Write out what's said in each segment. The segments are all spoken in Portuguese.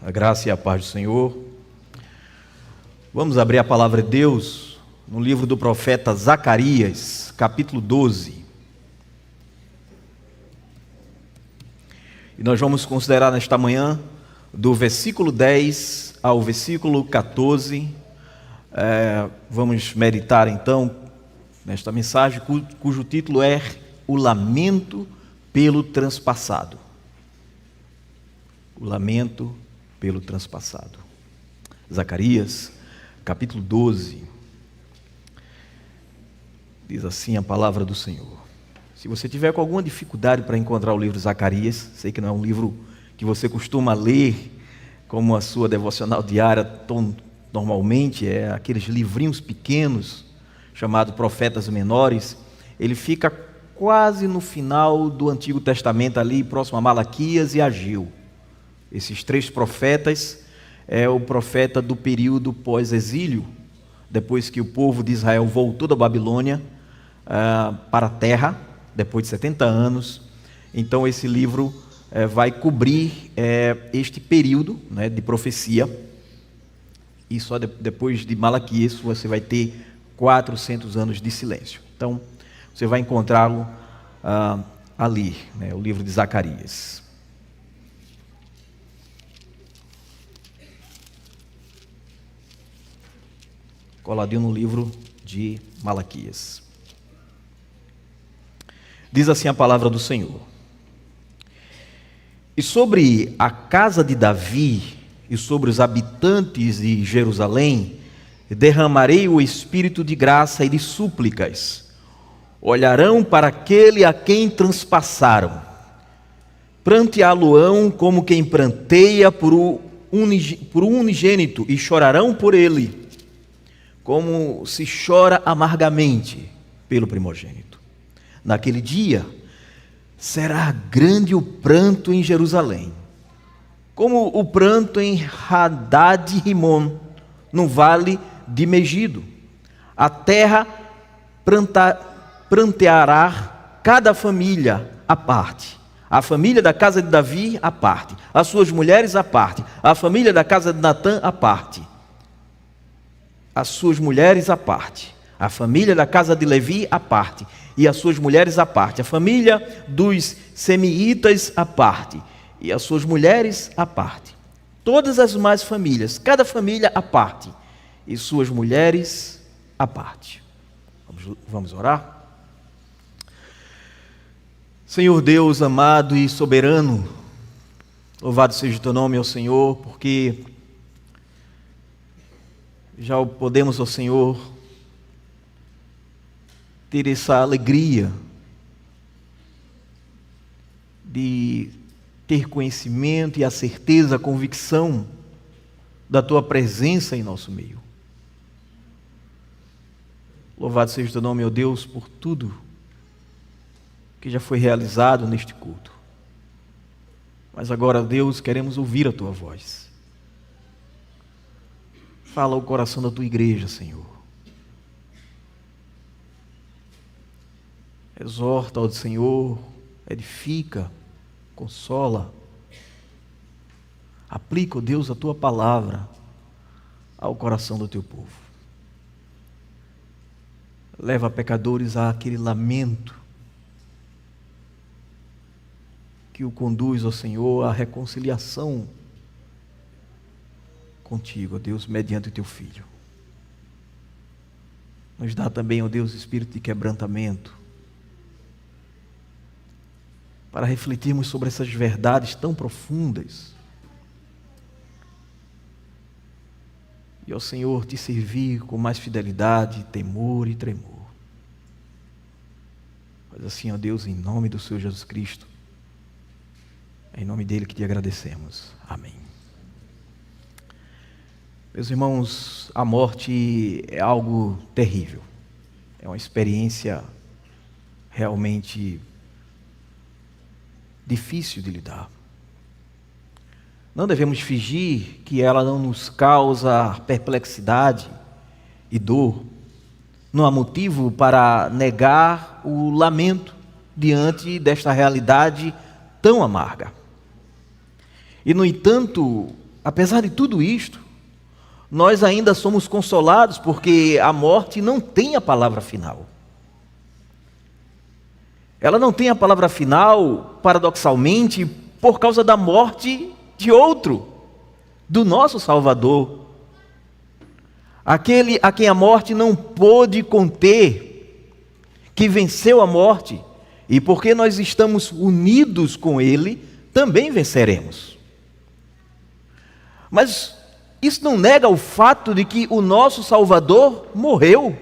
A graça e a paz do Senhor. Vamos abrir a palavra de Deus no livro do profeta Zacarias, capítulo 12. E nós vamos considerar nesta manhã, do versículo 10 ao versículo 14. Vamos meditar então nesta mensagem, cujo título é O Lamento pelo Transpassado. O lamento pelo transpassado. Zacarias, capítulo 12. Diz assim a palavra do Senhor. Se você tiver com alguma dificuldade para encontrar o livro de Zacarias, sei que não é um livro que você costuma ler como a sua devocional diária, normalmente é aqueles livrinhos pequenos, chamados profetas menores. Ele fica quase no final do Antigo Testamento, ali próximo a Malaquias e Ageu. Esses três profetas é o profeta do período pós-exílio, depois que o povo de Israel voltou da Babilônia para a terra, depois de 70 anos. Então esse livro vai cobrir este período, né, de profecia, e só depois de Malaquias você vai ter 400 anos de silêncio. Então você vai encontrá-lo ali, né, o livro de Zacarias. Coladinho no livro de Malaquias. Diz assim a palavra do Senhor: E sobre a casa de Davi e sobre os habitantes de Jerusalém derramarei o espírito de graça e de súplicas. Olharão para aquele a quem transpassaram. Pranteá-lo-ão como quem pranteia por um unigênito, e chorarão por ele, como se chora amargamente pelo primogênito. Naquele dia será grande o pranto em Jerusalém, como o pranto em Hadad-Rimon, no vale de Megido. A terra pranteará cada família à parte. A família da casa de Davi à parte, as suas mulheres à parte, a família da casa de Natã à parte, as suas mulheres à parte, a família da casa de Levi à parte, e as suas mulheres à parte, a família dos semiitas à parte, e as suas mulheres à parte, todas as demais famílias, cada família à parte, e suas mulheres à parte. Vamos orar? Senhor Deus amado e soberano, louvado seja o teu nome, ó Senhor, porque já podemos, ó Senhor, ter essa alegria de ter conhecimento e a certeza, a convicção da Tua presença em nosso meio. Louvado seja o Teu nome, ó Deus, por tudo que já foi realizado neste culto. Mas agora, Deus, queremos ouvir a Tua voz. Fala o coração da Tua igreja, Senhor. Exorta ao Senhor, edifica, consola. Aplica, ó Deus, a Tua palavra ao coração do Teu povo. Leva pecadores àquele lamento que o conduz, ó Senhor, à reconciliação contigo, ó Deus, mediante o Teu Filho. Nos dá também, ó Deus, espírito de quebrantamento, para refletirmos sobre essas verdades tão profundas. E, ó Senhor, Te servir com mais fidelidade, temor e tremor. Faz assim, ó Deus, em nome do Senhor Jesus Cristo. É em nome dele que Te agradecemos. Amém. Meus irmãos, a morte é algo terrível. É uma experiência realmente difícil de lidar. Não devemos fingir que ela não nos causa perplexidade e dor. Não há motivo para negar o lamento diante desta realidade tão amarga. E, no entanto, apesar de tudo isto, nós ainda somos consolados porque a morte não tem a palavra final. Ela não tem a palavra final, paradoxalmente, por causa da morte de outro, do nosso Salvador. Aquele a quem a morte não pôde conter, que venceu a morte, e porque nós estamos unidos com Ele, também venceremos. Mas isso não nega o fato de que o nosso Salvador morreu.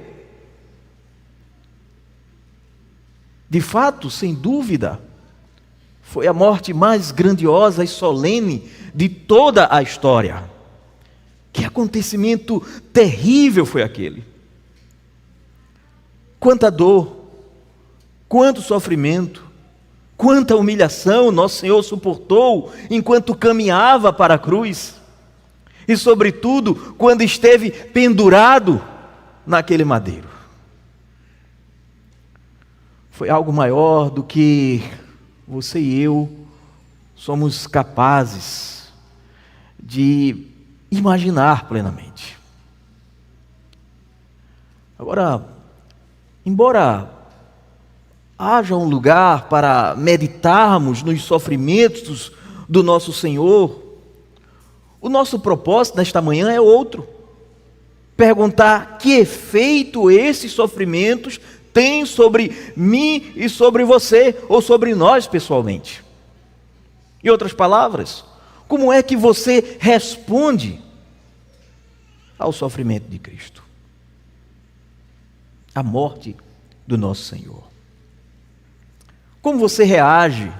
De fato, sem dúvida, foi a morte mais grandiosa e solene de toda a história. Que acontecimento terrível foi aquele! Quanta dor, quanto sofrimento, quanta humilhação nosso Senhor suportou enquanto caminhava para a cruz. E sobretudo, quando esteve pendurado naquele madeiro. Foi algo maior do que você e eu somos capazes de imaginar plenamente. Agora, embora haja um lugar para meditarmos nos sofrimentos do nosso Senhor, o nosso propósito nesta manhã é outro. Perguntar que efeito esses sofrimentos têm sobre mim e sobre você, ou sobre nós pessoalmente. Em outras palavras, como é que você responde ao sofrimento de Cristo? À morte do nosso Senhor. Como você reage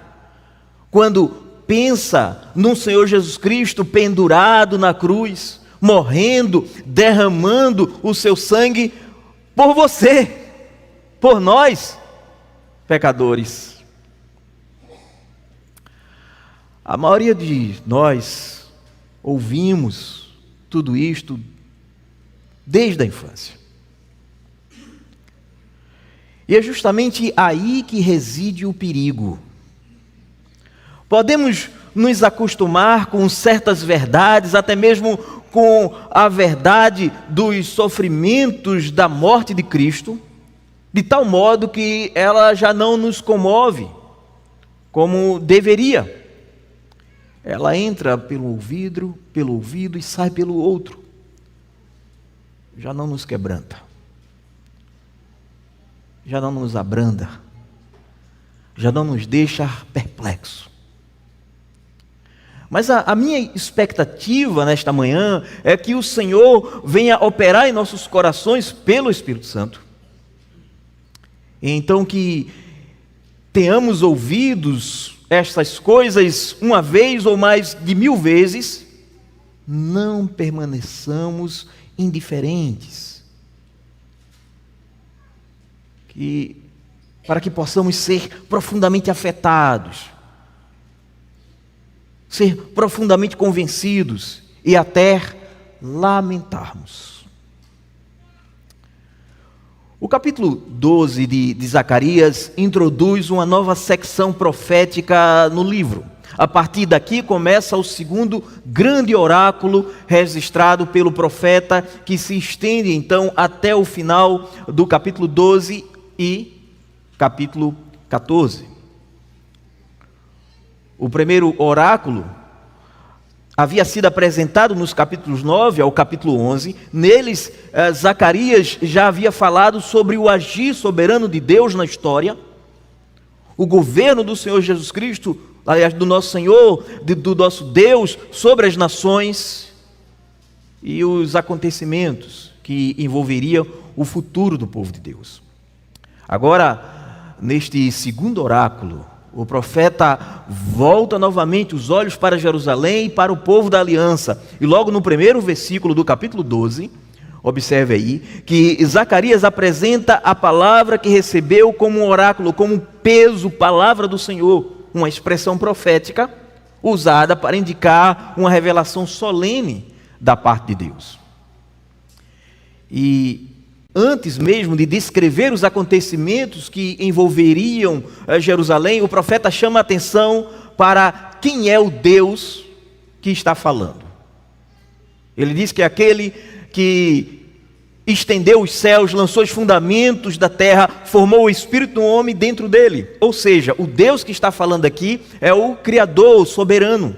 quando pensa num Senhor Jesus Cristo pendurado na cruz, morrendo, derramando o seu sangue por você, por nós, pecadores? A maioria de nós ouvimos tudo isto desde a infância. E é justamente aí que reside o perigo. Podemos nos acostumar com certas verdades, até mesmo com a verdade dos sofrimentos da morte de Cristo, de tal modo que ela já não nos comove como deveria. Ela entra pelo ouvido e sai pelo outro. Já não nos quebranta. Já não nos abranda. Já não nos deixa perplexo. Mas a minha expectativa nesta manhã é que o Senhor venha operar em nossos corações pelo Espírito Santo. Então que tenhamos ouvidos estas coisas uma vez ou mais de 1000 vezes, não permaneçamos indiferentes. Para que possamos ser profundamente afetados, ser profundamente convencidos e até lamentarmos. O capítulo 12 de Zacarias introduz uma nova secção profética no livro. A partir daqui começa o segundo grande oráculo registrado pelo profeta, que se estende então até o final do capítulo 12 e capítulo 14. O primeiro oráculo havia sido apresentado nos capítulos 9 ao capítulo 11. Neles, Zacarias já havia falado sobre o agir soberano de Deus na história, o governo do Senhor Jesus Cristo, aliás, do nosso Senhor, do nosso Deus, sobre as nações e os acontecimentos que envolveriam o futuro do povo de Deus. Agora, neste segundo oráculo, o profeta volta novamente os olhos para Jerusalém e para o povo da aliança. E logo no primeiro versículo do capítulo 12, observe aí, que Zacarias apresenta a palavra que recebeu como um oráculo, como um peso, palavra do Senhor, uma expressão profética usada para indicar uma revelação solene da parte de Deus. E antes mesmo de descrever os acontecimentos que envolveriam Jerusalém, o profeta chama a atenção para quem é o Deus que está falando. Ele diz que é aquele que estendeu os céus, lançou os fundamentos da terra, formou o espírito do homem dentro dele. Ou seja, o Deus que está falando aqui é o Criador, o soberano,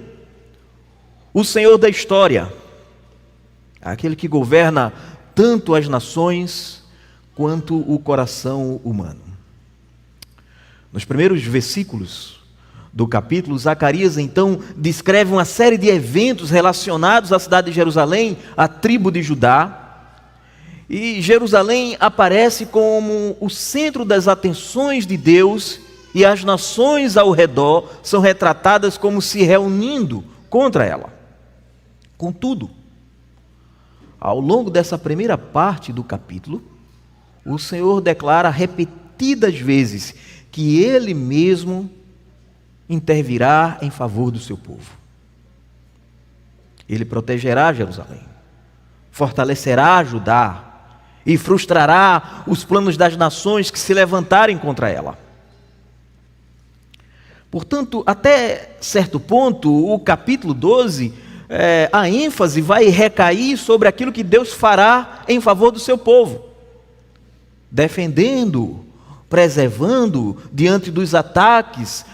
o Senhor da história, aquele que governa tanto as nações quanto o coração humano. Nos primeiros versículos do capítulo, Zacarias então descreve uma série de eventos relacionados à cidade de Jerusalém, à tribo de Judá. E Jerusalém aparece como o centro das atenções de Deus, e as nações ao redor são retratadas como se reunindo contra ela. Contudo, ao longo dessa primeira parte do capítulo, o Senhor declara repetidas vezes que Ele mesmo intervirá em favor do seu povo. Ele protegerá Jerusalém, fortalecerá Judá e frustrará os planos das nações que se levantarem contra ela. Portanto, até certo ponto, o capítulo 12, a ênfase vai recair sobre aquilo que Deus fará em favor do seu povo, defendendo, preservando diante dos ataques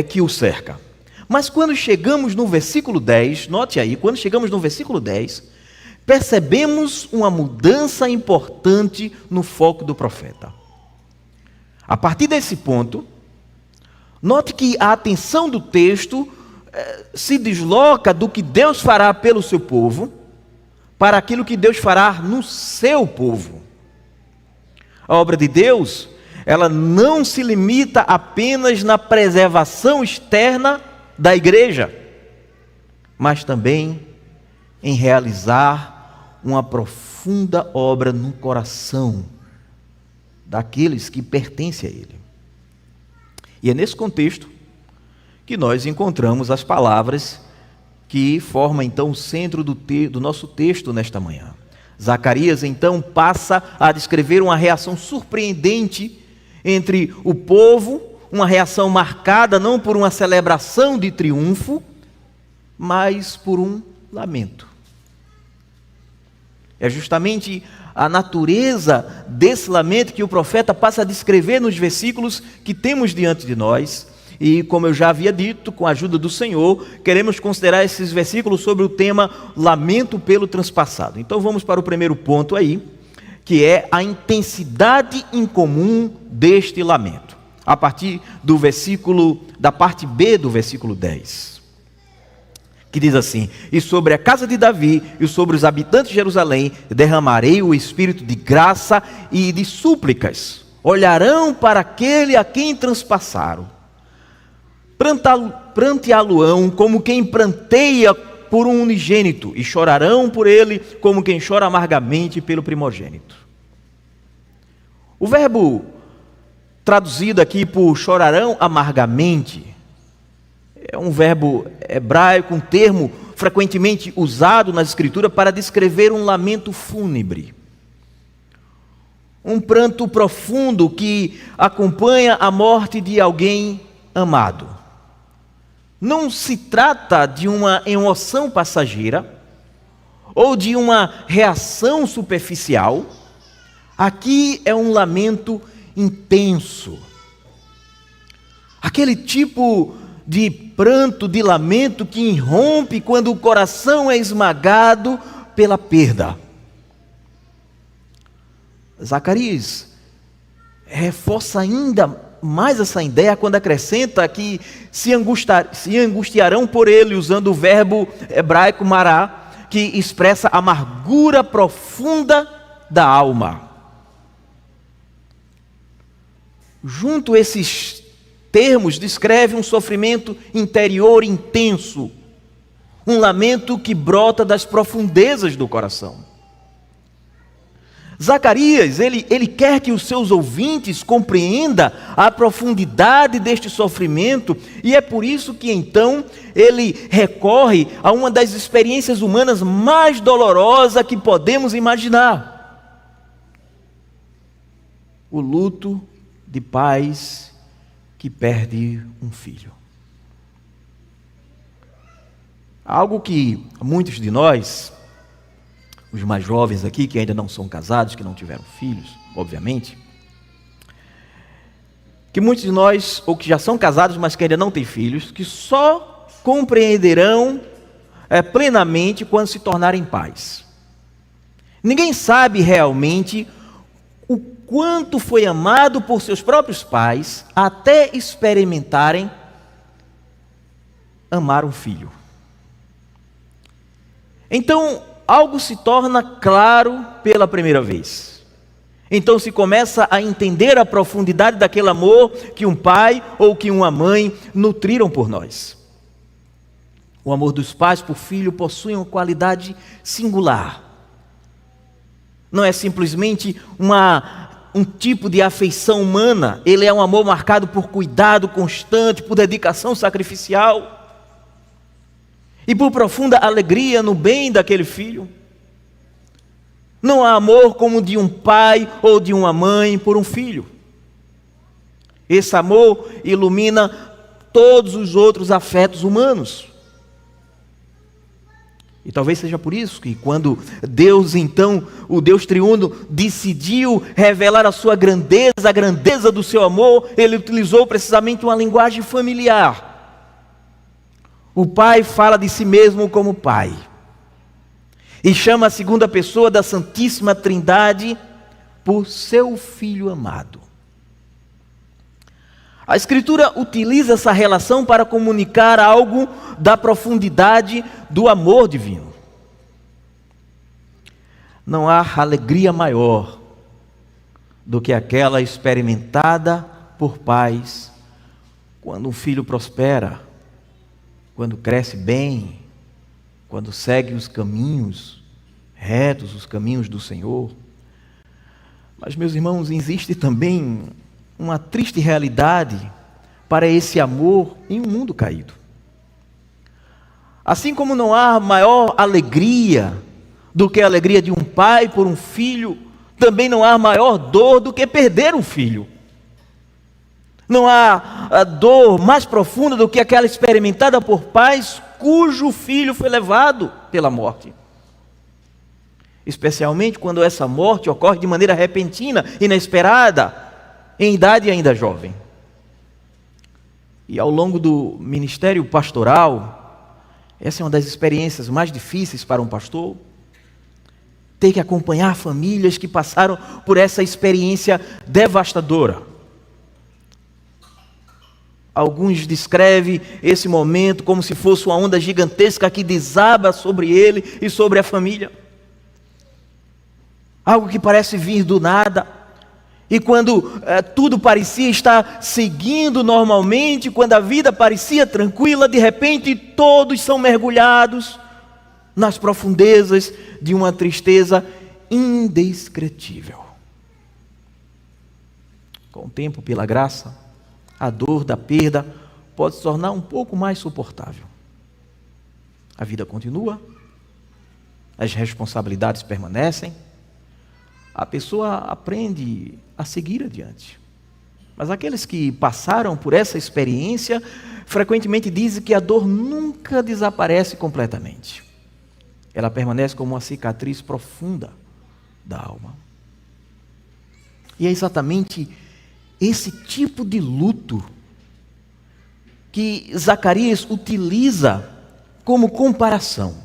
que o cerca. Mas quando chegamos no versículo 10, note aí, quando chegamos no versículo 10, percebemos uma mudança importante no foco do profeta. A partir desse ponto, note que a atenção do texto se desloca do que Deus fará pelo seu povo para aquilo que Deus fará no seu povo. A obra de Deus, ela não se limita apenas na preservação externa da igreja, mas também em realizar uma profunda obra no coração daqueles que pertencem a Ele. E é nesse contexto que nós encontramos as palavras que formam então o centro do nosso texto nesta manhã. Zacarias então passa a descrever uma reação surpreendente entre o povo, uma reação marcada não por uma celebração de triunfo, mas por um lamento. É justamente a natureza desse lamento que o profeta passa a descrever nos versículos que temos diante de nós. E como eu já havia dito, com a ajuda do Senhor, queremos considerar esses versículos sobre o tema lamento pelo transpassado. Então vamos para o primeiro ponto aí, que é a intensidade incomum deste lamento. A partir do da parte B do versículo 10. Que diz assim: e sobre a casa de Davi e sobre os habitantes de Jerusalém derramarei o espírito de graça e de súplicas. Olharão para aquele a quem transpassaram. Pranteá-lo-ão como quem pranteia por um unigênito, e chorarão por ele como quem chora amargamente pelo primogênito. O verbo traduzido aqui por chorarão amargamente é um verbo hebraico, um termo frequentemente usado na Escritura para descrever um lamento fúnebre. Um pranto profundo que acompanha a morte de alguém amado. Não se trata de uma emoção passageira ou de uma reação superficial. Aqui é um lamento intenso. Aquele tipo de pranto, de lamento que irrompe quando o coração é esmagado pela perda. Zacarias reforça ainda mais essa ideia quando acrescenta que se angustiarão por ele, usando o verbo hebraico mará, que expressa a amargura profunda da alma. Junto a esses termos, descreve um sofrimento interior intenso, um lamento que brota das profundezas do coração. Zacarias, ele quer que os seus ouvintes compreendam a profundidade deste sofrimento, e é por isso que então ele recorre a uma das experiências humanas mais dolorosas que podemos imaginar: o luto de pais que perde um filho. Algo que muitos de nós os mais jovens aqui, que ainda não são casados, que não tiveram filhos, obviamente, que muitos de nós, ou que já são casados, mas que ainda não têm filhos, que só compreenderão plenamente quando se tornarem pais. Ninguém sabe realmente o quanto foi amado por seus próprios pais até experimentarem amar um filho. Então, algo se torna claro pela primeira vez. Então se começa a entender a profundidade daquele amor que um pai ou que uma mãe nutriram por nós. O amor dos pais por filho possui uma qualidade singular. Não é simplesmente um tipo de afeição humana. Ele é um amor marcado por cuidado constante, por dedicação sacrificial e por profunda alegria no bem daquele filho. Não há amor como o de um pai ou de uma mãe por um filho. Esse amor ilumina todos os outros afetos humanos. E talvez seja por isso que quando Deus, então, o Deus triuno, decidiu revelar a sua grandeza, a grandeza do seu amor, Ele utilizou precisamente uma linguagem familiar. O Pai fala de si mesmo como Pai. E chama a segunda pessoa da Santíssima Trindade por seu Filho amado. A Escritura utiliza essa relação para comunicar algo da profundidade do amor divino. Não há alegria maior do que aquela experimentada por pais quando um filho prospera, quando cresce bem, quando segue os caminhos retos, os caminhos do Senhor. Mas, meus irmãos, existe também uma triste realidade para esse amor em um mundo caído. Assim como não há maior alegria do que a alegria de um pai por um filho, também não há maior dor do que perder um filho. Não há dor mais profunda do que aquela experimentada por pais cujo filho foi levado pela morte. Especialmente quando essa morte ocorre de maneira repentina, inesperada, em idade ainda jovem. E ao longo do ministério pastoral, essa é uma das experiências mais difíceis para um pastor, ter que acompanhar famílias que passaram por essa experiência devastadora. Alguns descrevem esse momento como se fosse uma onda gigantesca que desaba sobre ele e sobre a família. Algo que parece vir do nada. E quando tudo parecia estar seguindo normalmente, quando a vida parecia tranquila, de repente todos são mergulhados nas profundezas de uma tristeza indescritível. Com o tempo, pela graça, a dor da perda pode se tornar um pouco mais suportável. A vida continua, as responsabilidades permanecem, a pessoa aprende a seguir adiante. Mas aqueles que passaram por essa experiência, frequentemente dizem que a dor nunca desaparece completamente. Ela permanece como uma cicatriz profunda da alma. E é exatamente esse tipo de luto que Zacarias utiliza como comparação.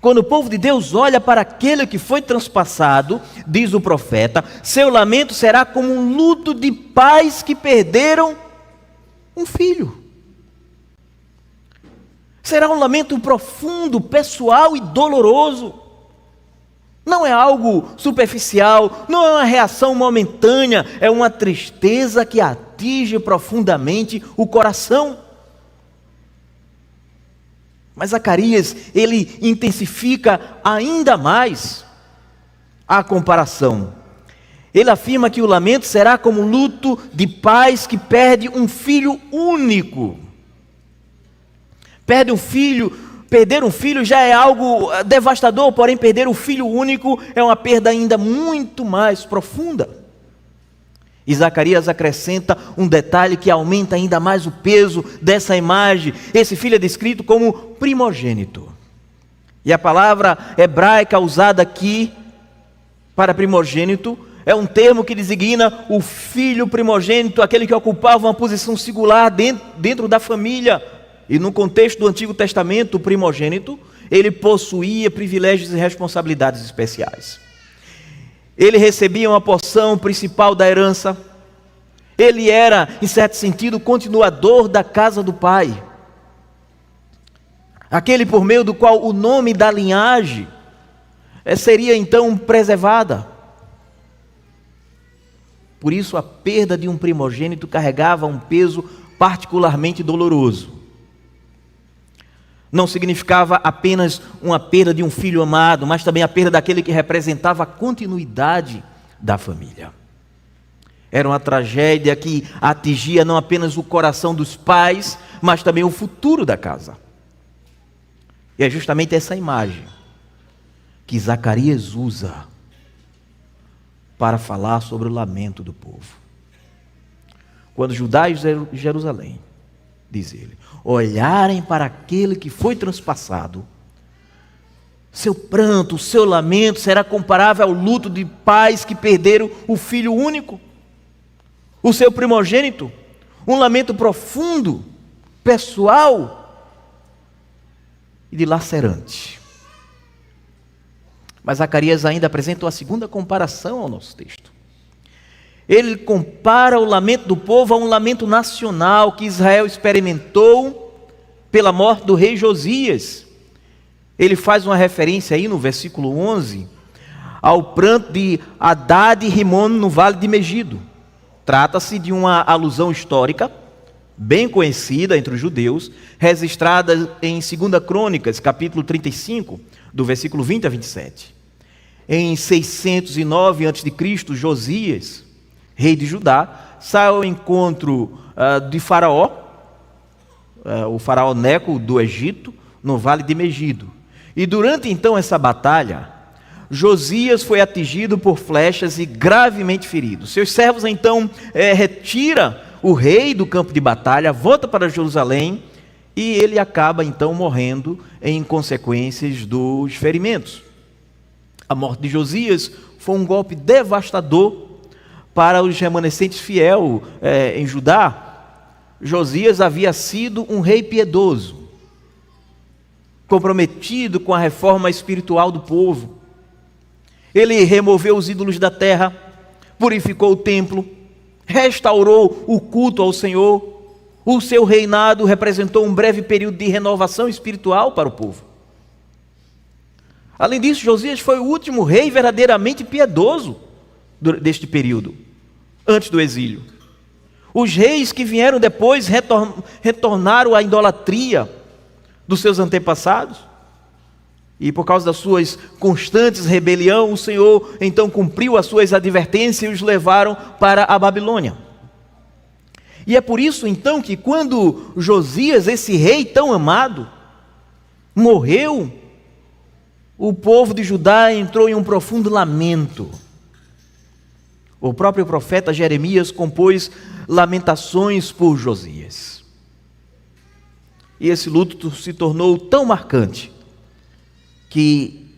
Quando o povo de Deus olha para aquele que foi transpassado, diz o profeta, seu lamento será como um luto de pais que perderam um filho. Será um lamento profundo, pessoal e doloroso. Não é algo superficial, não é uma reação momentânea, é uma tristeza que atinge profundamente o coração. Mas Zacarias, ele intensifica ainda mais a comparação. Ele afirma que o lamento será como o luto de pais que perdem um filho único. Perder um filho já é algo devastador, porém perder um filho único é uma perda ainda muito mais profunda. E Zacarias acrescenta um detalhe que aumenta ainda mais o peso dessa imagem. Esse filho é descrito como primogênito. E a palavra hebraica usada aqui para primogênito é um termo que designa o filho primogênito, aquele que ocupava uma posição singular dentro da família. E no contexto do Antigo Testamento, o primogênito, ele possuía privilégios e responsabilidades especiais. Ele recebia uma porção principal da herança. Ele era, em certo sentido, continuador da casa do pai. Aquele por meio do qual o nome da linhagem seria então preservada. Por isso a perda de um primogênito carregava um peso particularmente doloroso. Não significava apenas uma perda de um filho amado, mas também a perda daquele que representava a continuidade da família. Era uma tragédia que atingia não apenas o coração dos pais, mas também o futuro da casa. E é justamente essa imagem que Zacarias usa para falar sobre o lamento do povo. Quando Judá e Jerusalém, diz ele, olharem para aquele que foi transpassado, seu pranto, seu lamento será comparável ao luto de pais que perderam o filho único, o seu primogênito, um lamento profundo, pessoal e dilacerante. Mas Zacarias ainda apresenta uma segunda comparação ao nosso texto. Ele compara o lamento do povo a um lamento nacional que Israel experimentou pela morte do rei Josias. Ele faz uma referência aí no versículo 11 ao pranto de Hadad e Rimon no vale de Megido. Trata-se de uma alusão histórica bem conhecida entre os judeus, registrada em 2 Crônicas, capítulo 35, do versículo 20 a 27. Em 609 a.C., Josias, rei de Judá, sai ao encontro de Faraó, o faraó Neco do Egito, no vale de Megido. E durante então essa batalha, Josias foi atingido por flechas e gravemente ferido. Seus servos então retiram o rei do campo de batalha, volta para Jerusalém e ele acaba então morrendo em consequências dos ferimentos. A morte de Josias foi um golpe devastador para os remanescentes fiéis em Judá. Josias havia sido um rei piedoso, comprometido com a reforma espiritual do povo. Ele removeu os ídolos da terra, purificou o templo, restaurou o culto ao Senhor. O seu reinado representou um breve período de renovação espiritual para o povo. Além disso, Josias foi o último rei verdadeiramente piedoso deste período, antes do exílio. Os reis que vieram depois retornaram à idolatria dos seus antepassados. E por causa das suas constantes rebeliões, o Senhor então cumpriu as suas advertências e os levaram para a Babilônia. E é por isso então que quando Josias, esse rei tão amado, morreu, o povo de Judá entrou em um profundo lamento. O próprio profeta Jeremias compôs lamentações por Josias. E esse luto se tornou tão marcante que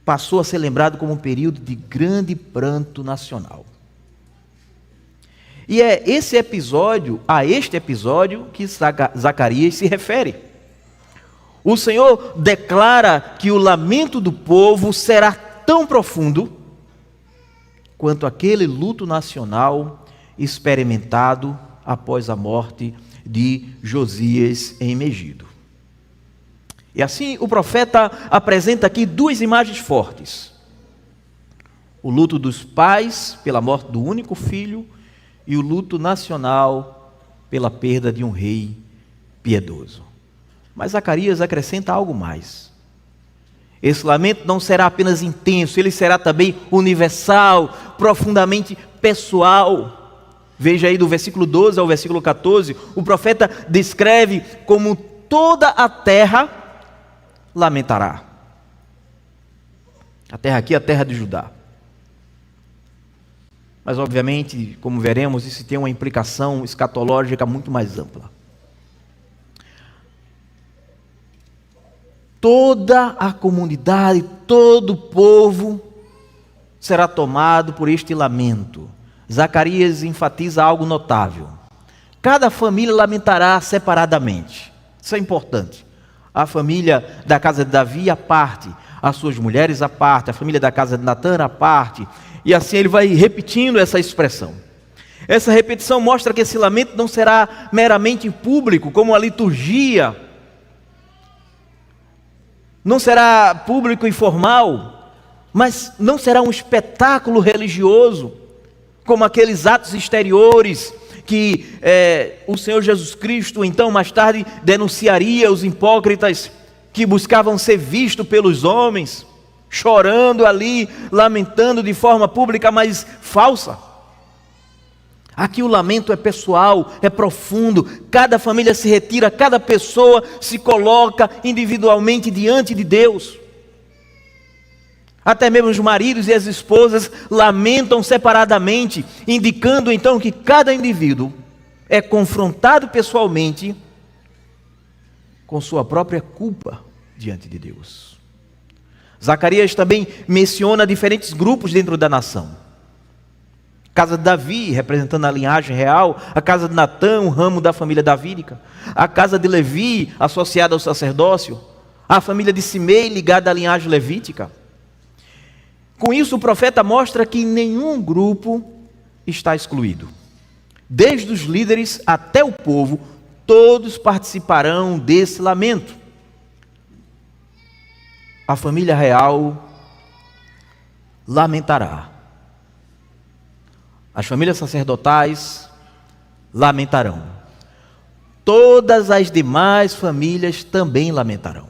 passou a ser lembrado como um período de grande pranto nacional. E é a este episódio que Zacarias se refere. O Senhor declara que o lamento do povo será tão profundo quanto aquele luto nacional experimentado após a morte de Josias em Megido. E assim o profeta apresenta aqui duas imagens fortes: o luto dos pais pela morte do único filho e o luto nacional pela perda de um rei piedoso. Mas Zacarias acrescenta algo mais. Esse lamento não será apenas intenso, ele será também universal, profundamente pessoal. Veja aí do versículo 12 ao versículo 14, o profeta descreve como toda a terra lamentará. A terra aqui é a terra de Judá. Mas obviamente, como veremos, isso tem uma implicação escatológica muito mais ampla. Toda a comunidade, todo o povo será tomado por este lamento. Zacarias enfatiza algo notável. Cada família lamentará separadamente. Isso é importante. A família da casa de Davi à parte, as suas mulheres à parte, a família da casa de Natã à parte. E assim ele vai repetindo essa expressão. Essa repetição mostra que esse lamento não será meramente público, como a liturgia. Não será público e formal, mas não será um espetáculo religioso, como aqueles atos exteriores que o Senhor Jesus Cristo, então, mais tarde, denunciaria os hipócritas que buscavam ser vistos pelos homens, chorando ali, lamentando de forma pública, mas falsa. Aqui o lamento é pessoal, é profundo, cada família se retira, cada pessoa se coloca individualmente diante de Deus. Até mesmo os maridos e as esposas lamentam separadamente, indicando então que cada indivíduo é confrontado pessoalmente com sua própria culpa diante de Deus. Zacarias também menciona diferentes grupos dentro da nação. A casa de Davi, representando a linhagem real, a casa de Natã, um ramo da família davídica, a casa de Levi, associada ao sacerdócio, a família de Simei, ligada à linhagem levítica. Com isso, o profeta mostra que nenhum grupo está excluído. Desde os líderes até o povo, todos participarão desse lamento. A família real lamentará. As famílias sacerdotais lamentarão. Todas as demais famílias também lamentarão.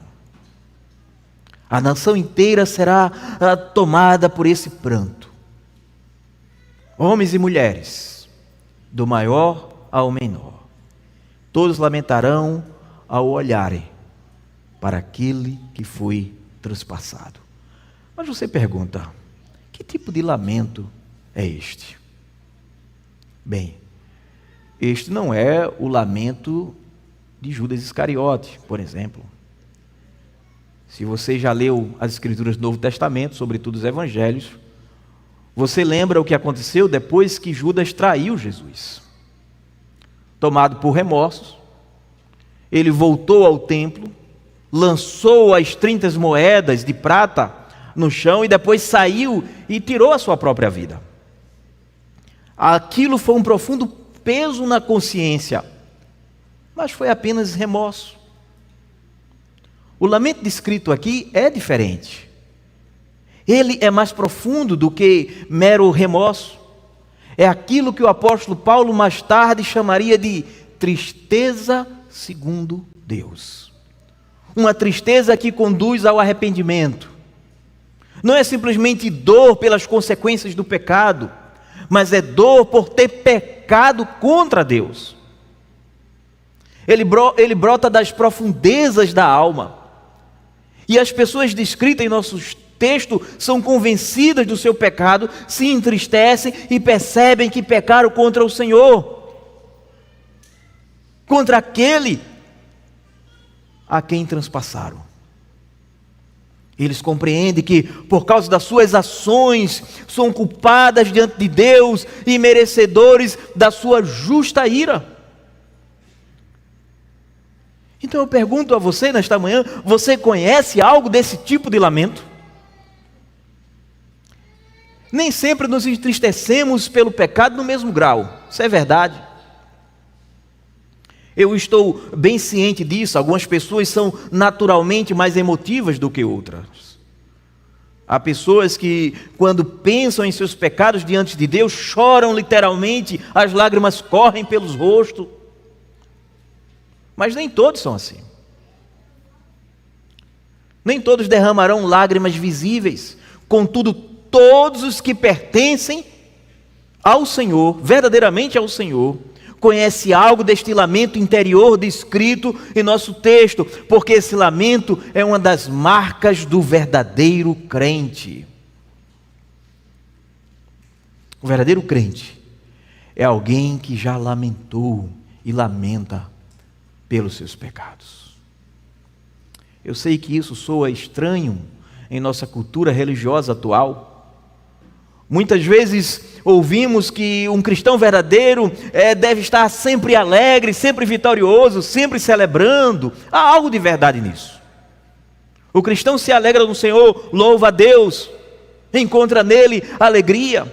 A nação inteira será tomada por esse pranto. Homens e mulheres, do maior ao menor, todos lamentarão ao olharem para aquele que foi transpassado. Mas você pergunta, que tipo de lamento é este? Bem, este não é o lamento de Judas Iscariote, por exemplo. Se você já leu as Escrituras do Novo Testamento, sobretudo os Evangelhos, você lembra o que aconteceu depois que Judas traiu Jesus. Tomado por remorsos, ele voltou ao templo, lançou as 30 moedas de prata no chão e depois saiu e tirou a sua própria vida. Aquilo foi um profundo peso na consciência, mas foi apenas remorso. O lamento descrito aqui é diferente. Ele é mais profundo do que mero remorso. É aquilo que o apóstolo Paulo mais tarde chamaria de tristeza segundo Deus. Uma tristeza que conduz ao arrependimento. Não é simplesmente dor pelas consequências do pecado, mas é dor por ter pecado contra Deus. Ele brota das profundezas da alma. E as pessoas descritas em nossos textos são convencidas do seu pecado, se entristecem e percebem que pecaram contra o Senhor, contra aquele a quem transpassaram. Eles compreendem que, por causa das suas ações, são culpadas diante de Deus e merecedores da sua justa ira. Então eu pergunto a você nesta manhã, você conhece algo desse tipo de lamento? Nem sempre nos entristecemos pelo pecado no mesmo grau, isso é verdade. Eu estou bem ciente disso, algumas pessoas são naturalmente mais emotivas do que outras. Há pessoas que, quando pensam em seus pecados diante de Deus, choram literalmente, as lágrimas correm pelos rostos. Mas nem todos são assim. Nem todos derramarão lágrimas visíveis. Contudo, todos os que pertencem ao Senhor, verdadeiramente ao Senhor, conhece algo deste lamento interior descrito em nosso texto, porque esse lamento é uma das marcas do verdadeiro crente. O verdadeiro crente é alguém que já lamentou e lamenta pelos seus pecados. Eu sei que isso soa estranho em nossa cultura religiosa atual. Muitas vezes ouvimos que um cristão verdadeiro deve estar sempre alegre, sempre vitorioso, sempre celebrando. Há algo de verdade nisso. O cristão se alegra no Senhor, louva a Deus, encontra nele alegria.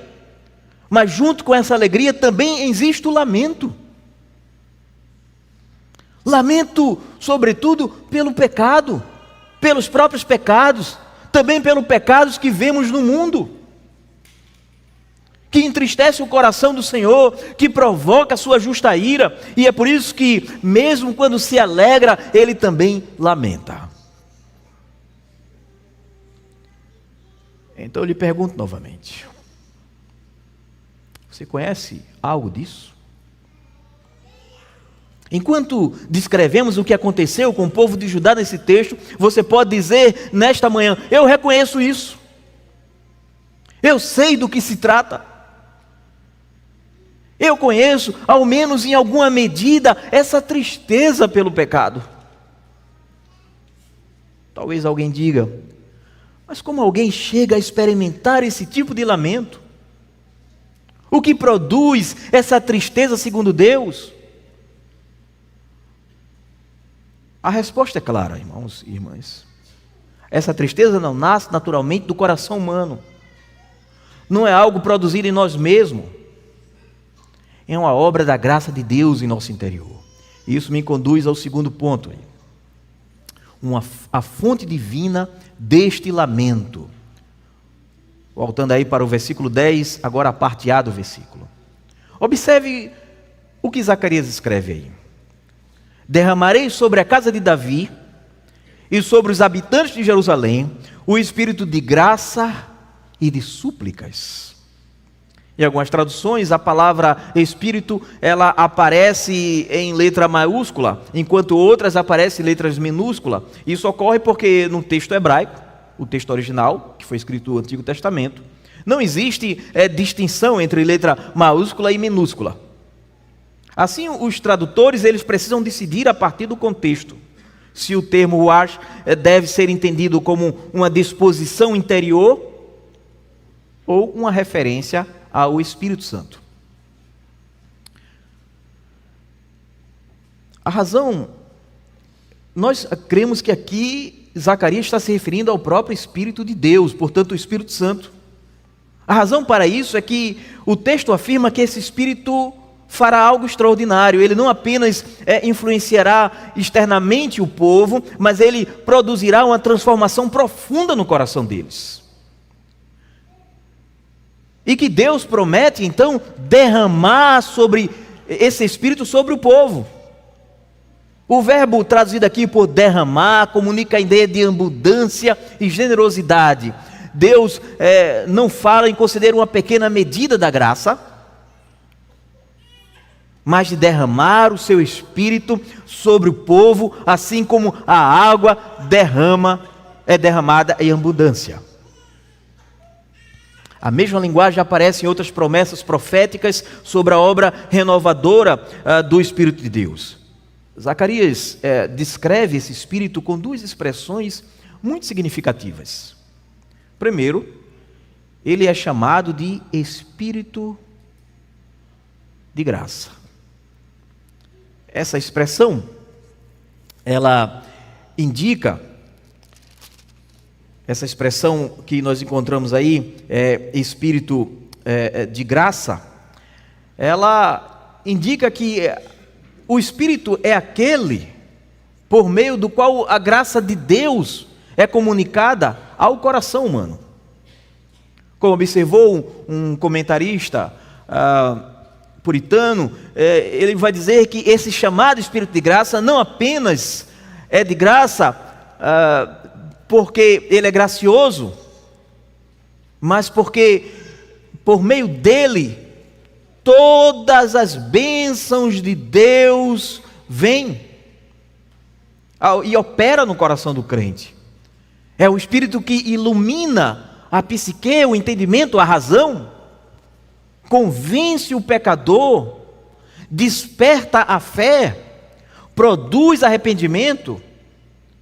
Mas junto com essa alegria também existe o lamento. Lamento, sobretudo, pelo pecado, pelos próprios pecados, também pelos pecados que vemos no mundo, que entristece o coração do Senhor, que provoca a sua justa ira, e é por isso que, mesmo quando se alegra, Ele também lamenta. Então eu lhe pergunto novamente, você conhece algo disso? Enquanto descrevemos o que aconteceu com o povo de Judá nesse texto, você pode dizer nesta manhã: eu reconheço isso, eu sei do que se trata, eu conheço, ao menos em alguma medida, essa tristeza pelo pecado. Talvez alguém diga: mas como alguém chega a experimentar esse tipo de lamento? O que produz essa tristeza segundo Deus? A resposta é clara, irmãos e irmãs. Essa tristeza não nasce naturalmente do coração humano. Não é algo produzido em nós mesmos. É uma obra da graça de Deus em nosso interior. E isso me conduz ao segundo ponto. A fonte divina deste lamento. Voltando aí para o versículo 10, agora a parte A do versículo. Observe o que Zacarias escreve aí. Derramarei sobre a casa de Davi e sobre os habitantes de Jerusalém o espírito de graça e de súplicas. Em algumas traduções, a palavra espírito, ela aparece em letra maiúscula, enquanto outras aparecem em letras minúsculas. Isso ocorre porque no texto hebraico, o texto original, que foi escrito no Antigo Testamento, não existe distinção entre letra maiúscula e minúscula. Assim, os tradutores, eles precisam decidir a partir do contexto, se o termo ruach deve ser entendido como uma disposição interior ou uma referência ao Espírito Santo. A razão, nós cremos que aqui Zacarias está se referindo ao próprio Espírito de Deus, portanto o Espírito Santo. A razão para isso é que o texto afirma que esse Espírito fará algo extraordinário. Ele não apenas influenciará externamente o povo, mas ele produzirá uma transformação profunda no coração deles. E que Deus promete então derramar sobre esse Espírito sobre o povo. O verbo traduzido aqui por derramar comunica a ideia de abundância e generosidade. Deus não fala em conceder uma pequena medida da graça, mas de derramar o seu Espírito sobre o povo, assim como a água é derramada em abundância. A mesma linguagem aparece em outras promessas proféticas sobre a obra renovadora do Espírito de Deus. Zacarias descreve esse Espírito com duas expressões muito significativas. Primeiro, ele é chamado de Espírito de graça. Essa expressão, ela indica, essa expressão que nós encontramos aí, Espírito de graça, ela indica que o Espírito é aquele por meio do qual a graça de Deus é comunicada ao coração humano. Como observou um comentarista puritano, ele vai dizer que esse chamado Espírito de graça não apenas é de graça porque ele é gracioso, mas porque por meio dele todas as bênçãos de Deus vêm e opera no coração do crente. É o Espírito que ilumina a psique, o entendimento, a razão, convence o pecador, desperta a fé, produz arrependimento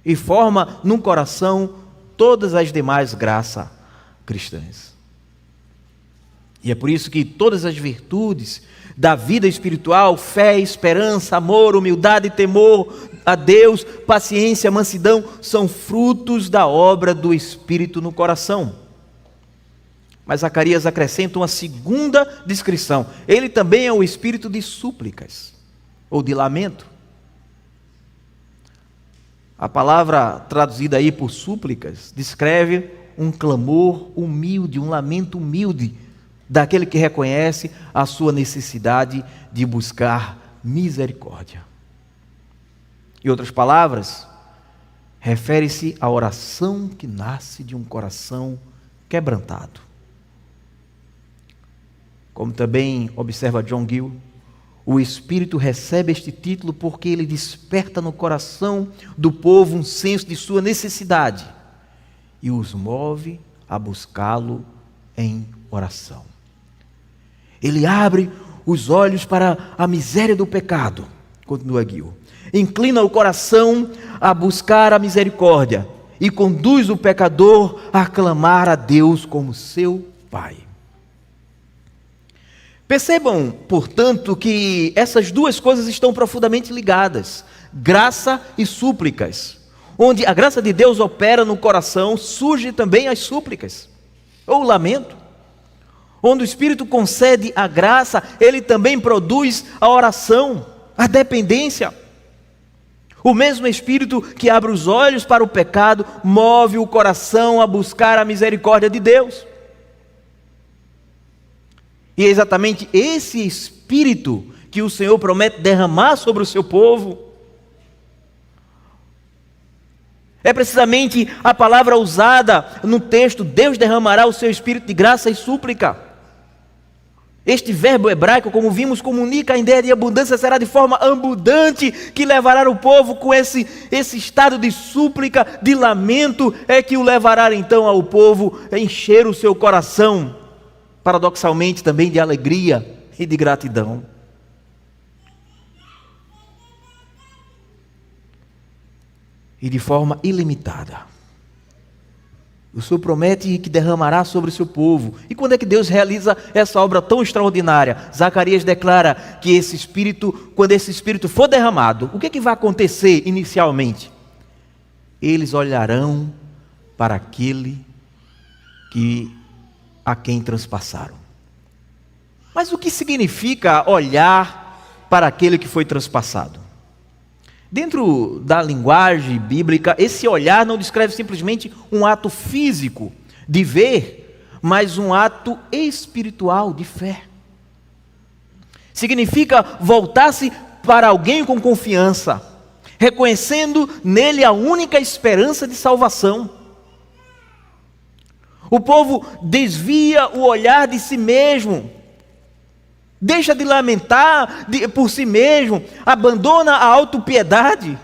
e forma num coração todas as demais graças cristãs. E é por isso que todas as virtudes da vida espiritual, fé, esperança, amor, humildade, temor a Deus, paciência, mansidão, são frutos da obra do Espírito no coração. Mas Zacarias acrescenta uma segunda descrição. Ele também é o espírito de súplicas, ou de lamento. A palavra traduzida aí por súplicas descreve um clamor humilde, um lamento humilde, daquele que reconhece a sua necessidade de buscar misericórdia. Em outras palavras, refere-se à oração que nasce de um coração quebrantado. Como também observa John Gill, o Espírito recebe este título porque ele desperta no coração do povo um senso de sua necessidade e os move a buscá-lo em oração. Ele abre os olhos para a miséria do pecado, continua Gill, inclina o coração a buscar a misericórdia e conduz o pecador a clamar a Deus como seu Pai. Percebam, portanto, que essas duas coisas estão profundamente ligadas, graça e súplicas. Onde a graça de Deus opera no coração, surgem também as súplicas, ou o lamento. Onde o Espírito concede a graça, ele também produz a oração, a dependência. O mesmo Espírito que abre os olhos para o pecado, move o coração a buscar a misericórdia de Deus. E é exatamente esse Espírito que o Senhor promete derramar sobre o seu povo. É precisamente a palavra usada no texto, Deus derramará o seu Espírito de graça e súplica. Este verbo hebraico, como vimos, comunica a ideia de abundância, será de forma abundante que levará o povo com esse estado de súplica, de lamento, é que o levará então ao povo a encher o seu coração, paradoxalmente também de alegria e de gratidão. E de forma ilimitada. O Senhor promete que derramará sobre o seu povo. E quando é que Deus realiza essa obra tão extraordinária? Zacarias declara que esse Espírito, quando esse Espírito for derramado, o que é que vai acontecer inicialmente? Eles olharão para aquele a quem transpassaram. Mas o que significa olhar para aquele que foi transpassado? Dentro da linguagem bíblica, esse olhar não descreve simplesmente um ato físico de ver, mas um ato espiritual de fé. Significa voltar-se para alguém com confiança, reconhecendo nele a única esperança de salvação. O povo desvia o olhar de si mesmo, deixa de lamentar por si mesmo, abandona a autopiedade,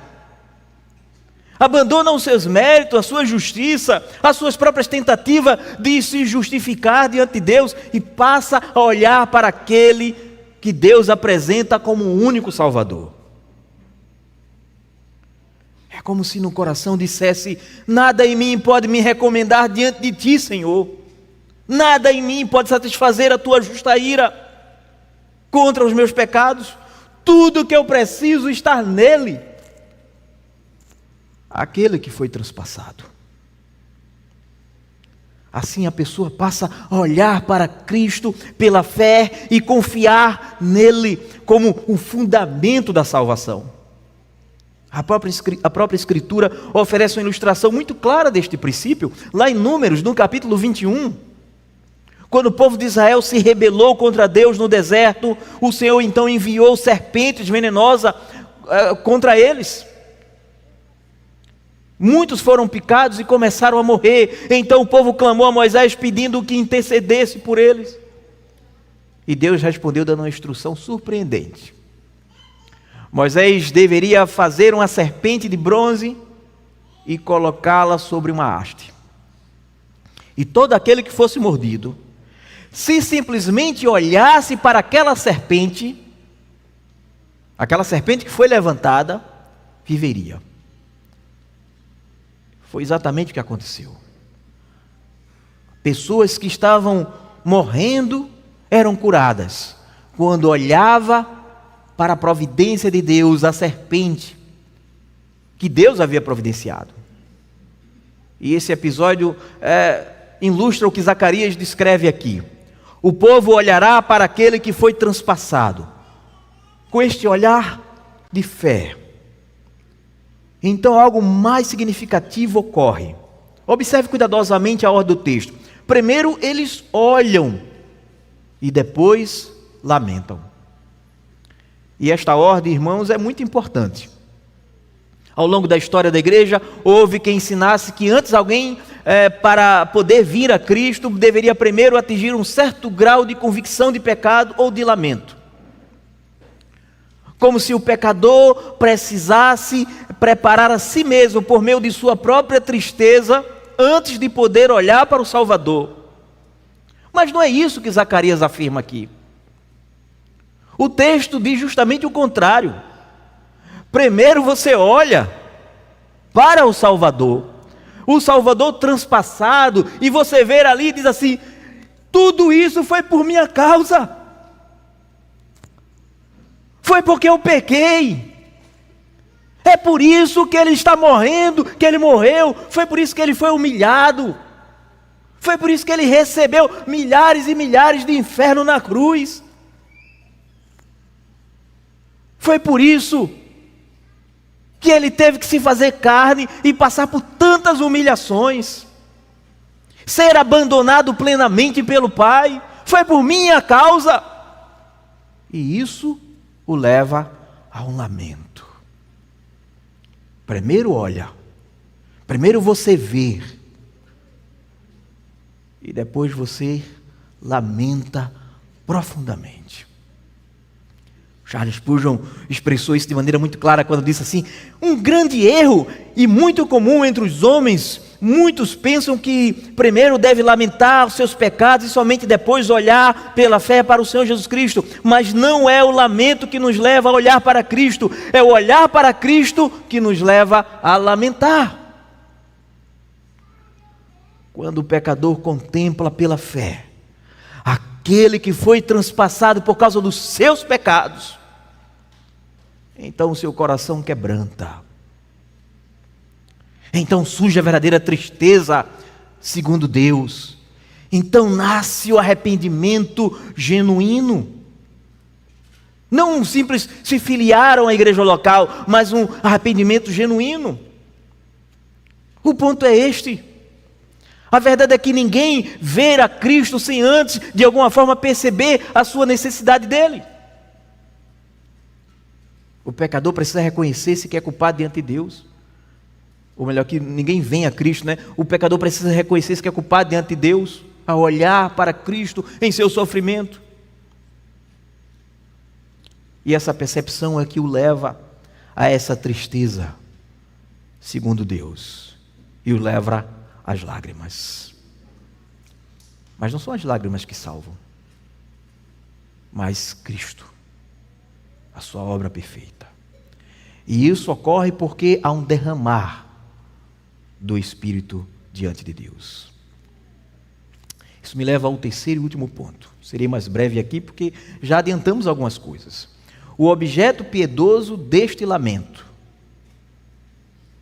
abandona os seus méritos, a sua justiça, as suas próprias tentativas de se justificar diante de Deus e passa a olhar para aquele que Deus apresenta como o único Salvador. É como se no coração dissesse: nada em mim pode me recomendar diante de ti, Senhor. Nada em mim pode satisfazer a tua justa ira contra os meus pecados. Tudo que eu preciso está nele, aquele que foi transpassado. Assim a pessoa passa a olhar para Cristo pela fé e confiar nele como o fundamento da salvação. A própria Escritura oferece uma ilustração muito clara deste princípio, lá em Números, no capítulo 21. Quando o povo de Israel se rebelou contra Deus no deserto, o Senhor então enviou serpentes venenosas contra eles. Muitos foram picados e começaram a morrer. Então o povo clamou a Moisés pedindo que intercedesse por eles. E Deus respondeu dando uma instrução surpreendente. Moisés deveria fazer uma serpente de bronze e colocá-la sobre uma haste. E todo aquele que fosse mordido, se simplesmente olhasse para aquela serpente que foi levantada, viveria. Foi exatamente o que aconteceu. Pessoas que estavam morrendo eram curadas quando olhava para a providência de Deus, a serpente que Deus havia providenciado. E esse episódio ilustra o que Zacarias descreve aqui. O povo olhará para aquele que foi transpassado, com este olhar de fé. Então algo mais significativo ocorre. Observe cuidadosamente a ordem do texto. Primeiro eles olham e depois lamentam. E esta ordem, irmãos, é muito importante. Ao longo da história da igreja, houve quem ensinasse que antes alguém, para poder vir a Cristo, deveria primeiro atingir um certo grau de convicção de pecado ou de lamento. Como se o pecador precisasse preparar a si mesmo por meio de sua própria tristeza antes de poder olhar para o Salvador. Mas não é isso que Zacarias afirma aqui. O texto diz justamente o contrário. Primeiro você olha para o Salvador transpassado, e você vê ali e diz assim: tudo isso foi por minha causa. Foi porque eu pequei. É por isso que ele está morrendo, que ele morreu. Foi por isso que ele foi humilhado. Foi por isso que ele recebeu milhares e milhares de inferno na cruz. Foi por isso que ele teve que se fazer carne e passar por tantas humilhações, ser abandonado plenamente pelo Pai. Foi por minha causa. E isso o leva a um lamento. Primeiro olha, primeiro você vê, e depois você lamenta profundamente. Charles Spurgeon expressou isso de maneira muito clara quando disse assim: um grande erro e muito comum entre os homens, muitos pensam que primeiro deve lamentar os seus pecados e somente depois olhar pela fé para o Senhor Jesus Cristo. Mas não é o lamento que nos leva a olhar para Cristo, é o olhar para Cristo que nos leva a lamentar. Quando o pecador contempla pela fé aquele que foi transpassado por causa dos seus pecados, então o seu coração quebranta. Então surge a verdadeira tristeza segundo Deus. Então nasce o arrependimento genuíno. Não um simples se filiaram à igreja local, mas um arrependimento genuíno. O ponto é este. A verdade é que ninguém vê a Cristo sem antes, de alguma forma, perceber a sua necessidade dele. O pecador precisa reconhecer-se que é culpado diante de Deus. Ou melhor, que ninguém vem a Cristo, né? O pecador precisa reconhecer-se que é culpado diante de Deus, a olhar para Cristo em seu sofrimento. E essa percepção é que o leva a essa tristeza, segundo Deus, e o leva às lágrimas. Mas não são as lágrimas que salvam, mas Cristo, a sua obra perfeita. E isso ocorre porque há um derramar do Espírito diante de Deus. Isso me leva ao terceiro e último ponto. Serei mais breve aqui porque já adiantamos algumas coisas. O objeto piedoso deste lamento.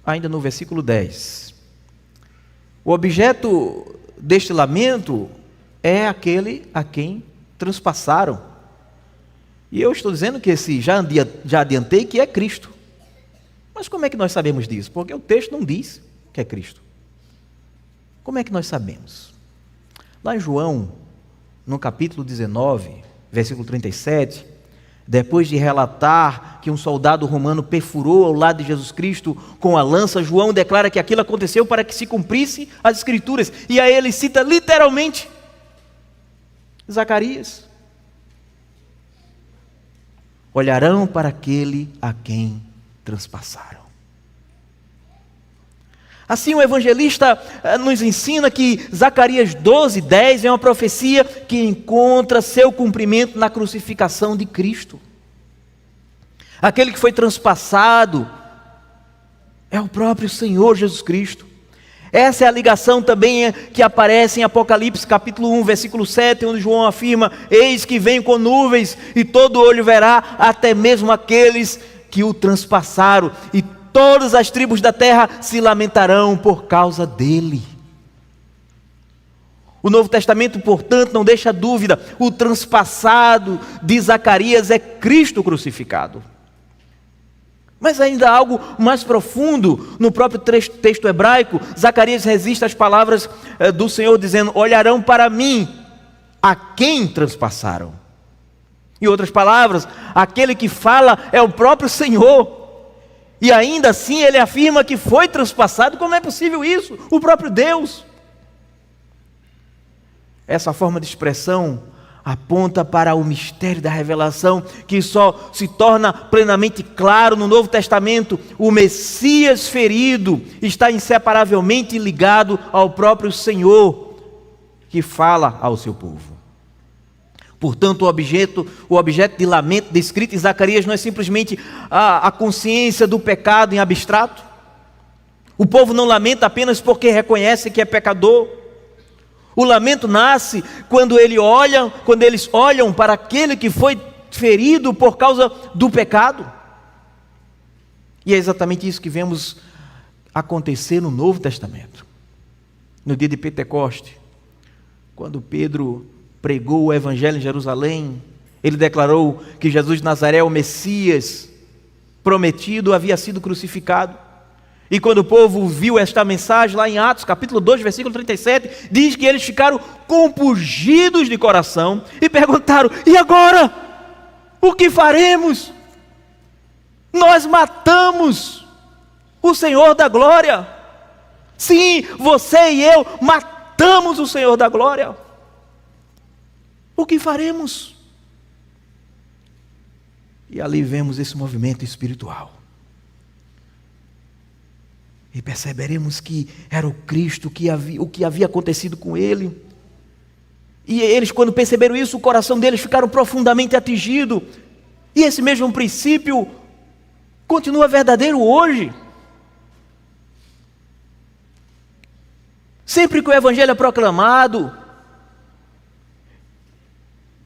Ainda no versículo 10. O objeto deste lamento é aquele a quem transpassaram. E eu estou dizendo que já adiantei que é Cristo. Mas como é que nós sabemos disso? Porque o texto não diz que é Cristo. Como é que nós sabemos? Lá em João, no capítulo 19, versículo 37, depois de relatar que um soldado romano perfurou ao lado de Jesus Cristo com a lança, João declara que aquilo aconteceu para que se cumprisse as Escrituras. E aí ele cita literalmente Zacarias. Olharão para aquele a quem transpassaram. Assim, o evangelista nos ensina que Zacarias 12:10 é uma profecia que encontra seu cumprimento na crucificação de Cristo. Aquele que foi transpassado é o próprio Senhor Jesus Cristo. Essa é a ligação também que aparece em Apocalipse capítulo 1, versículo 7, onde João afirma: eis que vem com nuvens, e todo olho verá, até mesmo aqueles que o transpassaram, e todas as tribos da terra se lamentarão por causa dele. O Novo Testamento, portanto, não deixa dúvida: o transpassado de Zacarias é Cristo crucificado. Mas ainda há algo mais profundo no próprio texto hebraico. Zacarias resiste às palavras do Senhor, dizendo: olharão para mim, a quem transpassaram. Em outras palavras, aquele que fala é o próprio Senhor. E ainda assim ele afirma que foi transpassado. Como é possível isso? O próprio Deus. Essa forma de expressão aponta para o mistério da revelação, que só se torna plenamente claro no Novo Testamento. O Messias ferido está inseparavelmente ligado ao próprio Senhor, que fala ao seu povo. Portanto, o objeto de lamento descrito em Zacarias não é simplesmente a consciência do pecado em abstrato. O povo não lamenta apenas porque reconhece que é pecador. O lamento nasce quando eles olham para aquele que foi ferido por causa do pecado. E é exatamente isso que vemos acontecer no Novo Testamento. No dia de Pentecoste, quando Pedro pregou o Evangelho em Jerusalém, ele declarou que Jesus de Nazaré, o Messias prometido, havia sido crucificado. E quando o povo viu esta mensagem, lá em Atos, capítulo 2, versículo 37, diz que eles ficaram compungidos de coração e perguntaram: e agora? O que faremos? Nós matamos o Senhor da glória. Sim, você e eu matamos o Senhor da glória. O que faremos? E ali vemos esse movimento espiritual. E perceberemos que era o Cristo, o que havia acontecido com ele. E eles, quando perceberam isso, o coração deles ficaram profundamente atingido. E esse mesmo princípio continua verdadeiro hoje. Sempre que o Evangelho é proclamado,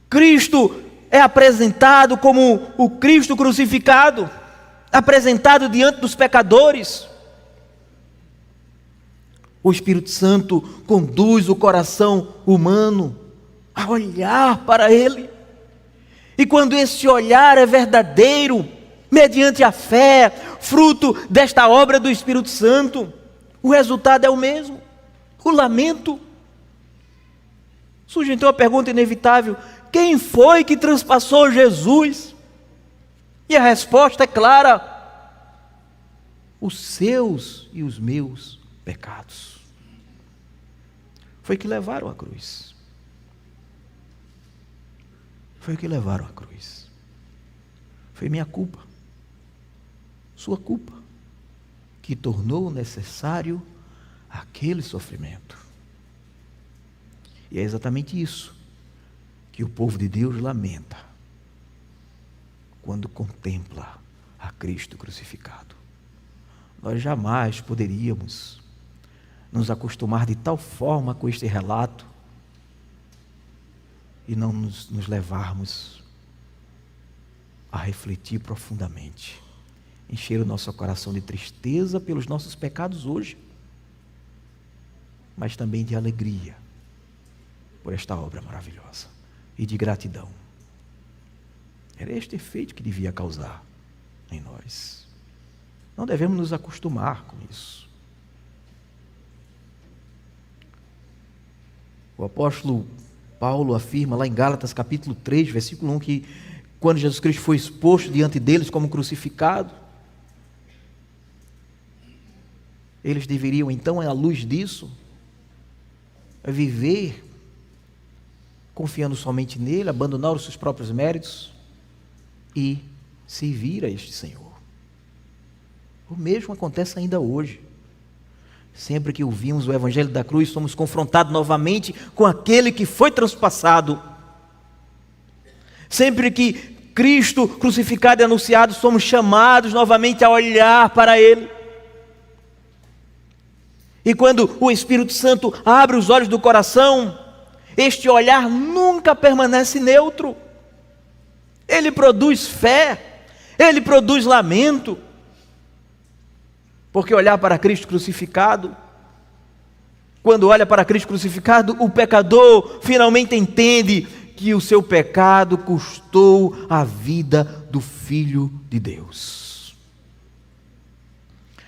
Cristo é apresentado como o Cristo crucificado, apresentado diante dos pecadores. O Espírito Santo conduz o coração humano a olhar para Ele. E quando esse olhar é verdadeiro, mediante a fé, fruto desta obra do Espírito Santo, o resultado é o mesmo: o lamento. Surge então a pergunta inevitável: quem foi que transpassou Jesus? E a resposta é clara: os seus e os meus pecados. Foi que levaram a cruz. Foi que levaram a cruz. Foi minha culpa, sua culpa, que tornou necessário aquele sofrimento. E é exatamente isso que o povo de Deus lamenta quando contempla a Cristo crucificado. Nós jamais poderíamos nos acostumar de tal forma com este relato e não nos levarmos a refletir profundamente, encher o nosso coração de tristeza pelos nossos pecados hoje, mas também de alegria por esta obra maravilhosa e de gratidão. Era este efeito que devia causar em nós. Não devemos nos acostumar com isso. O apóstolo Paulo afirma lá em Gálatas capítulo 3, versículo 1, que quando Jesus Cristo foi exposto diante deles como crucificado, eles deveriam então, à luz disso, viver confiando somente nele, abandonar os seus próprios méritos e servir a este Senhor. O mesmo acontece ainda hoje. Sempre que ouvimos o Evangelho da cruz, somos confrontados novamente com aquele que foi transpassado. Sempre que Cristo crucificado é anunciado, somos chamados novamente a olhar para Ele. E quando o Espírito Santo abre os olhos do coração, este olhar nunca permanece neutro. Ele produz fé, ele produz lamento. Porque olhar para Cristo crucificado, quando olha para Cristo crucificado, o pecador finalmente entende que o seu pecado custou a vida do Filho de Deus.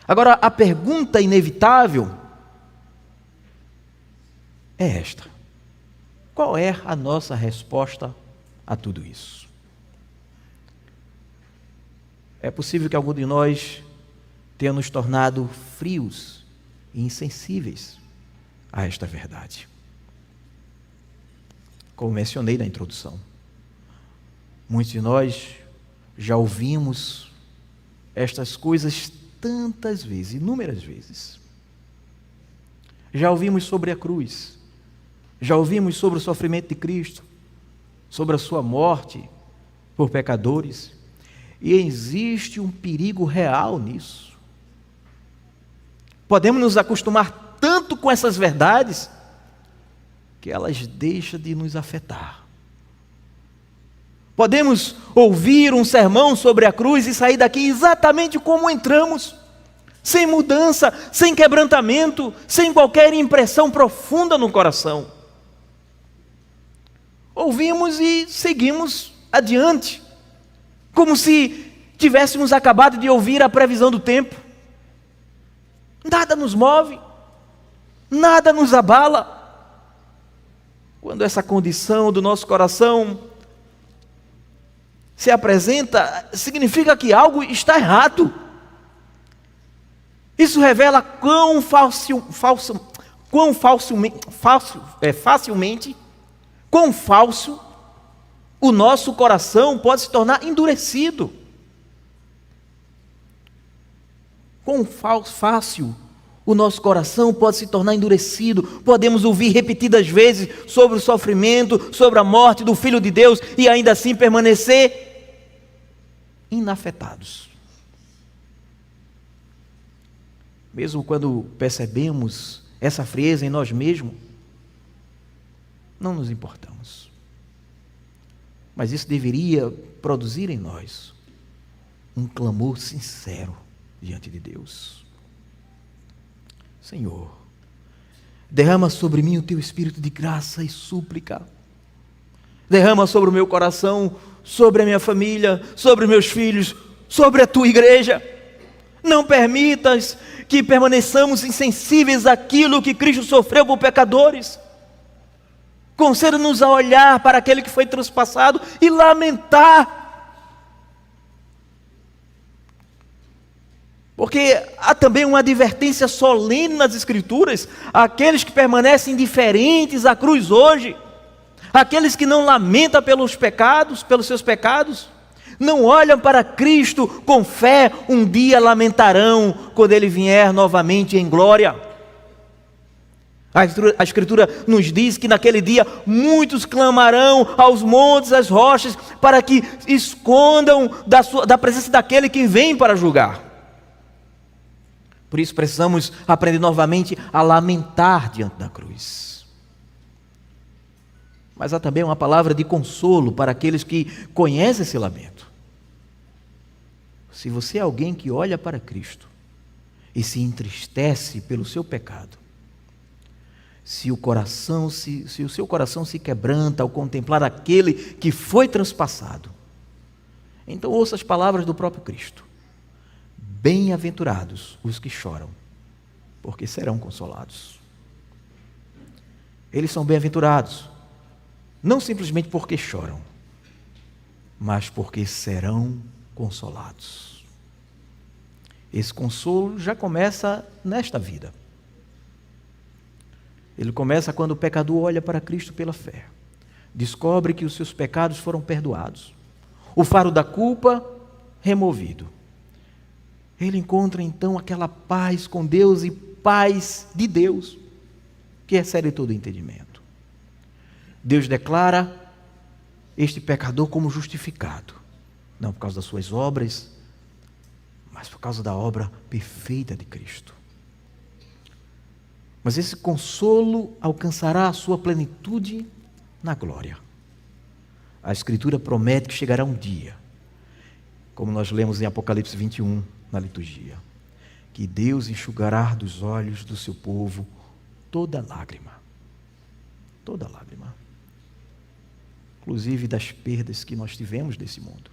Agora, a pergunta inevitável é esta: qual é a nossa resposta a tudo isso? É possível que algum de nós tenha nos tornado frios e insensíveis a esta verdade. Como mencionei na introdução, muitos de nós já ouvimos estas coisas tantas vezes, inúmeras vezes. Já ouvimos sobre a cruz, já ouvimos sobre o sofrimento de Cristo, sobre a sua morte por pecadores, e existe um perigo real nisso. Podemos nos acostumar tanto com essas verdades que elas deixam de nos afetar. Podemos ouvir um sermão sobre a cruz e sair daqui exatamente como entramos, sem mudança, sem quebrantamento, sem qualquer impressão profunda no coração. Ouvimos e seguimos adiante, como se tivéssemos acabado de ouvir a previsão do tempo. Nada nos move, nada nos abala. Quando essa condição do nosso coração se apresenta, significa que algo está errado. Isso revela quão falso o nosso coração pode se tornar endurecido. Quão fácil o nosso coração pode se tornar endurecido. Podemos ouvir repetidas vezes sobre o sofrimento, sobre a morte do Filho de Deus e ainda assim permanecer inafetados. Mesmo quando percebemos essa frieza em nós mesmos, não nos importamos. Mas isso deveria produzir em nós um clamor sincero diante de Deus. Senhor, derrama sobre mim o teu espírito de graça e súplica. Derrama sobre o meu coração, sobre a minha família, sobre meus filhos, sobre a tua igreja. Não permitas que permaneçamos insensíveis àquilo que Cristo sofreu por pecadores. Conceda-nos a olhar para aquele que foi transpassado e lamentar. Porque há também uma advertência solene nas Escrituras, àqueles que permanecem indiferentes à cruz hoje, aqueles que não lamentam pelos pecados, pelos seus pecados, não olham para Cristo com fé, um dia lamentarão quando Ele vier novamente em glória. A Escritura nos diz que naquele dia muitos clamarão aos montes, às rochas, para que escondam da presença daquele que vem para julgar. Por isso precisamos aprender novamente a lamentar diante da cruz. Mas há também uma palavra de consolo para aqueles que conhecem esse lamento. Se você é alguém que olha para Cristo e se entristece pelo seu pecado, se o seu coração se quebranta ao contemplar aquele que foi transpassado, então ouça as palavras do próprio Cristo. Bem-aventurados os que choram, porque serão consolados. Eles são bem-aventurados, não simplesmente porque choram, mas porque serão consolados. Esse consolo já começa nesta vida. Ele começa quando o pecador olha para Cristo pela fé, descobre que os seus pecados foram perdoados, o fardo da culpa removido. Ele encontra então aquela paz com Deus e paz de Deus, que excede todo entendimento. Deus declara este pecador como justificado, não por causa das suas obras, mas por causa da obra perfeita de Cristo. Mas esse consolo alcançará a sua plenitude na glória. A Escritura promete que chegará um dia, como nós lemos em Apocalipse 21, na liturgia, que Deus enxugará dos olhos do seu povo toda lágrima. Toda lágrima. Inclusive das perdas que nós tivemos desse mundo.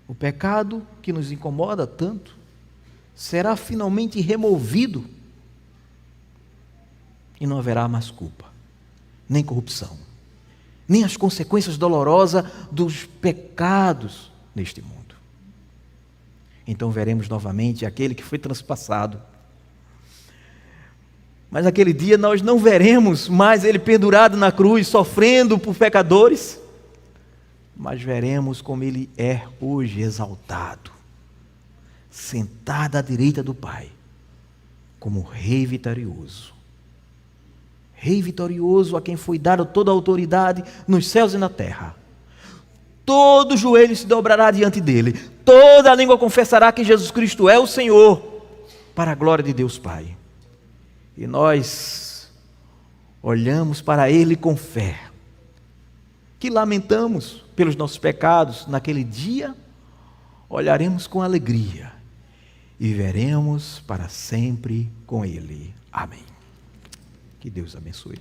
O pecado que nos incomoda tanto será finalmente removido e não haverá mais culpa, nem corrupção, nem as consequências dolorosas dos pecados neste mundo. Então veremos novamente aquele que foi transpassado. Mas naquele dia nós não veremos mais ele pendurado na cruz, sofrendo por pecadores, mas veremos como ele é hoje exaltado, sentado à direita do Pai, como Rei vitorioso. Rei vitorioso a quem foi dada toda a autoridade nos céus e na terra. Todo joelho se dobrará diante dele, toda língua confessará que Jesus Cristo é o Senhor, para a glória de Deus Pai. E nós olhamos para ele com fé, que lamentamos pelos nossos pecados. Naquele dia olharemos com alegria e veremos para sempre com ele. Amém. Que Deus abençoe.